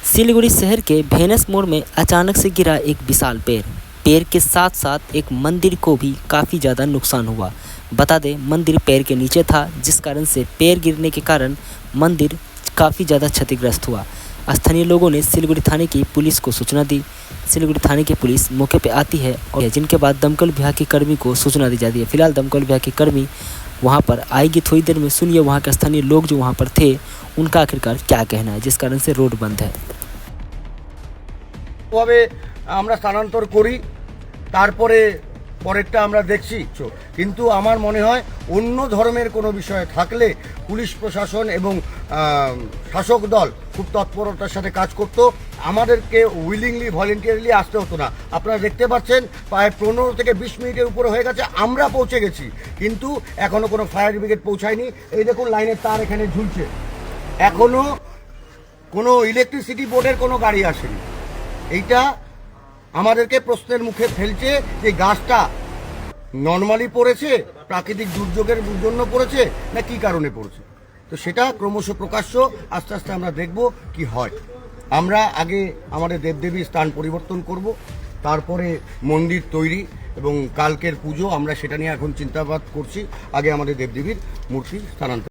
सिलीगुड़ी शहर के भेनस मोड़ में अचानक से गिरा एक विशाल पेड़। पेड़ के साथ साथ एक मंदिर को भी काफ़ी ज़्यादा नुकसान हुआ। बता दें, मंदिर पेड़ के नीचे था, जिस कारण से पेड़ गिरने के कारण मंदिर काफ़ी ज़्यादा क्षतिग्रस्त हुआ। स्थानीय लोगों ने सिलीगुड़ी थाने की पुलिस को सूचना दी। सिलीगुड़ी थाने की पुलिस मौके पर आती है और जिनके बाद दमकल विभाग के कर्मी को सूचना दी जाती है। फिलहाल दमकल विभाग के कर्मी वहाँ पर आएगी। थोड़ी देर में सुनिए वहाँ के स्थानीय लोग जो वहाँ पर थे उनका आखिरकार क्या कहना है, जिस कारण से रोड बंद है। ভাবে আমরা স্থানান্তর করি, তারপরে পরেরটা আমরা দেখছি। কিন্তু আমার মনে হয় অন্য ধর্মের কোনো বিষয় থাকলে পুলিশ প্রশাসন এবং শাসক দল খুব তৎপরতার সাথে কাজ করত। আমাদেরকে উইলিংলি ভলেন্টিয়ারলি আসতে হতো না। আপনারা দেখতে পাচ্ছেন প্রায় 15 থেকে 20 মিনিটের উপরে হয়ে গেছে, আমরা পৌঁছে গেছি, কিন্তু এখনও কোনো ফায়ার ব্রিগেড পৌঁছায়নি। এই দেখুন লাইনের তার এখানে ঝুলছে, এখনও কোনো ইলেকট্রিসিটি বোর্ডের কোনো গাড়ি আসেনি। এইটা আমাদেরকে প্রশ্নের মুখে ফেলছে যে গাছটা নর্মালি পড়েছে, প্রাকৃতিক দুর্যোগের জন্য পড়েছে, না কি কারণে পড়েছে। তো সেটা ক্রমশ প্রকাশ্য, আস্তে আস্তে আমরা দেখব কি হয়। আমরা আগে আমাদের দেবদেবীর স্থান পরিবর্তন করব, তারপরে মন্দির তৈরি এবং কালকের পুজো, আমরা সেটা নিয়ে এখন চিন্তাভাবনা করছি। আগে আমাদের দেবদেবীর মূর্তি স্থানান্তর।